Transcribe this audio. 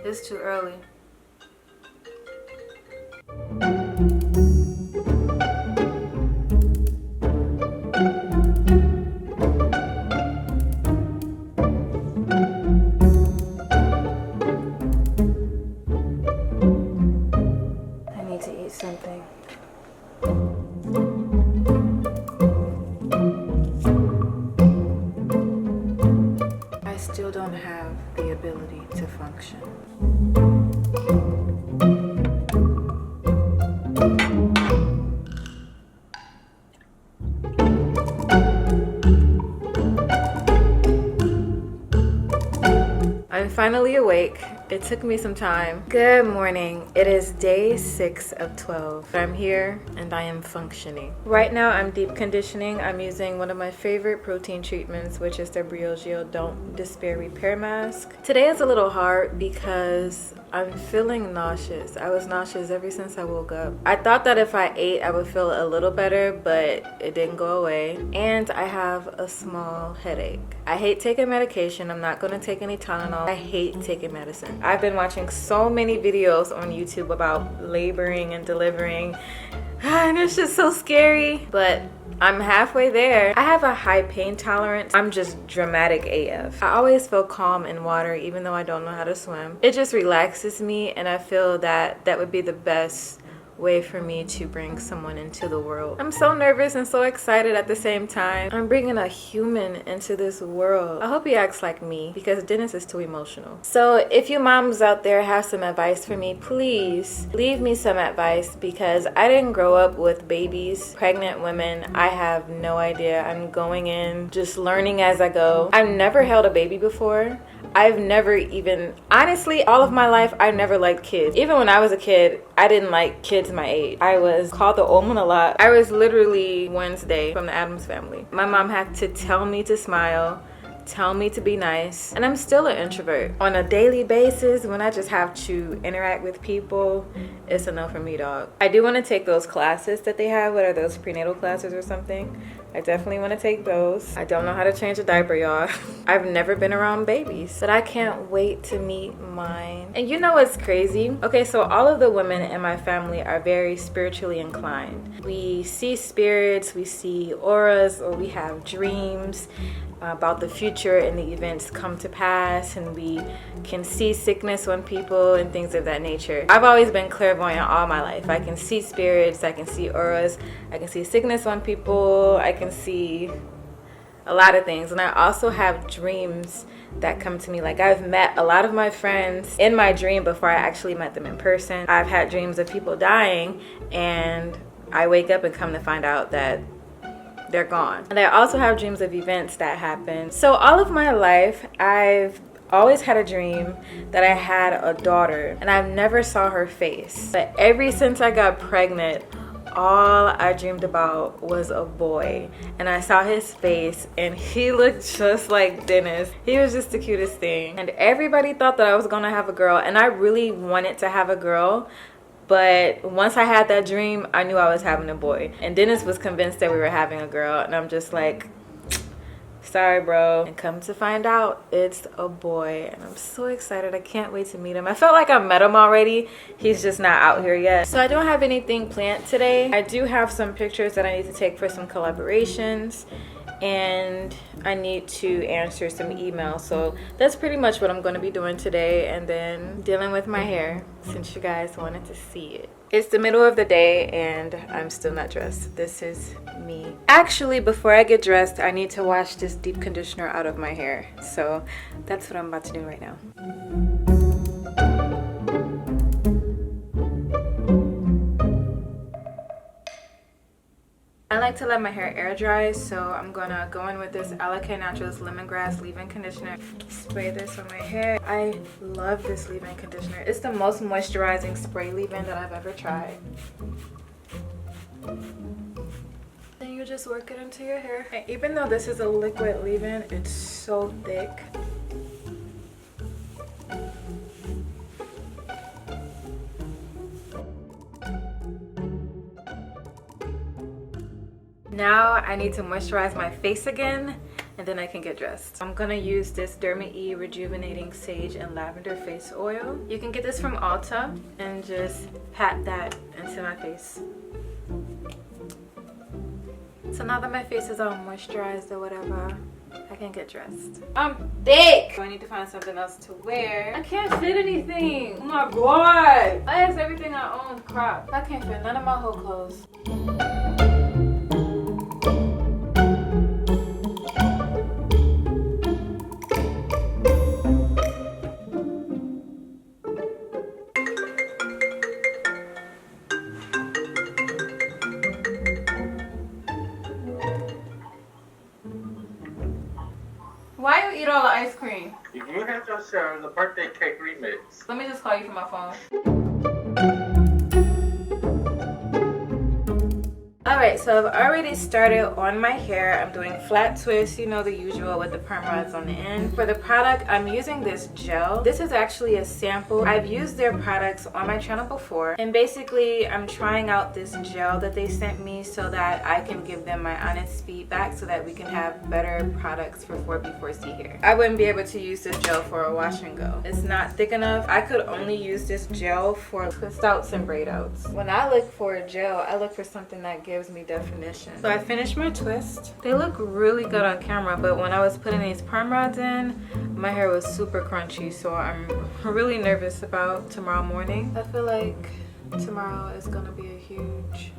It's too early. I need to eat something. I still don't have the ability to function. I'm finally awake. It took me some time. Good morning. It is day 6 of 12. I'm here and I am functioning. Right now I'm deep conditioning. I'm using one of my favorite protein treatments, which is the Briogeo Don't Despair Repair Mask. Today is a little hard because I'm feeling nauseous. I was nauseous ever since I woke up. I thought that if I ate, I would feel a little better, but it didn't go away. And I have a small headache. I hate taking medication. I'm not gonna take any Tylenol. I hate taking medicine. I've been watching so many videos on YouTube about laboring and delivering, and it's just so scary, but I'm halfway there. I have a high pain tolerance. I'm just dramatic AF. I always feel calm in water even though I don't know how to swim. It just relaxes me, and I feel that that would be the best way for me to bring someone into the world. I'm so nervous and so excited at the same time. I'm bringing a human into this world. I hope he acts like me because Dennis is too emotional. So if you moms out there have some advice for me, please leave me some advice because I didn't grow up with babies, pregnant women. I have no idea. I'm going in just learning as I go. I've never held a baby before. I've never even, honestly, all of my life, I never liked kids. Even when I was a kid, I didn't like kids my age. I was called the old one a lot. I was literally Wednesday from the Addams Family. My mom had to tell me to smile, tell me to be nice, and I'm still an introvert. On a daily basis, when I just have to interact with people, it's enough for me, dog. I do want to take those classes that they have. What are those, prenatal classes or something? I definitely want to take those. I don't know how to change a diaper, y'all. I've never been around babies, but I can't wait to meet mine. And you know what's crazy? Okay, so all of the women in my family are very spiritually inclined. We see spirits, we see auras, or we have dreams about the future and the events come to pass, and we can see sickness on people and things of that nature. I've always been clairvoyant all my life. I can see spirits, I can see auras, I can see sickness on people, I can see a lot of things. And I also have dreams that come to me. Like, I've met a lot of my friends in my dream before I actually met them in person. I've had dreams of people dying, and I wake up and come to find out that they're gone. And I also have dreams of events that happen. So all of my life, I've always had a dream that I had a daughter, and I've never saw her face. But ever since I got pregnant, all I dreamed about was a boy, and I saw his face, and he looked just like Dennis. He was just the cutest thing, and everybody thought that I was gonna have a girl, and I really wanted to have a girl. But once I had that dream, I knew I was having a boy. And Dennis was convinced that we were having a girl. And I'm just like, sorry, bro. And come to find out, it's a boy. And I'm so excited. I can't wait to meet him. I felt like I met him already. He's just not out here yet. So I don't have anything planned today. I do have some pictures that I need to take for some collaborations, and I need to answer some emails. So that's pretty much what I'm going to be doing today, and then dealing with my hair since you guys wanted to see it. It's the middle of the day and I'm still not dressed. This is me. Actually, before I get dressed, I need to wash this deep conditioner out of my hair. So that's what I'm about to do right now. I like to let my hair air dry, so I'm gonna go in with this Alaka Naturals Lemongrass leave-in conditioner. Spray this on my hair. I love this leave-in conditioner. It's the most moisturizing spray leave-in that I've ever tried. Then you just work it into your hair. And even though this is a liquid leave-in, it's so thick. Now I need to moisturize my face again. and then I can get dressed. I'm gonna use this Derma E Rejuvenating Sage and Lavender Face Oil. You can get this from Ulta and just pat that into my face. So now that my face is all moisturized or whatever, I can get dressed. I'm thick! So I need to find something else to wear. I can't fit anything. Oh my god! Why is everything I own crap? I can't fit none of my whole clothes. Why you eat all the ice cream? You have just the birthday cake remix. Let me just call you from my phone. Alright, so I've already started on my hair. I'm doing flat twists, you know, the usual with the perm rods on the end. For the product, I'm using this gel. This is actually a sample. I've used their products on my channel before. And basically, I'm trying out this gel that they sent me so that I can give them my honest feedback so that we can have better products for 4B4C hair. I wouldn't be able to use this gel for a wash and go. It's not thick enough. I could only use this gel for twist outs and braid outs. When I look for a gel, I look for something that gives me definition. So I finished my twist. They look really good on camera, but when I was putting these perm rods in, my hair was super crunchy, so I'm really nervous about tomorrow morning. I feel like tomorrow is gonna be a huge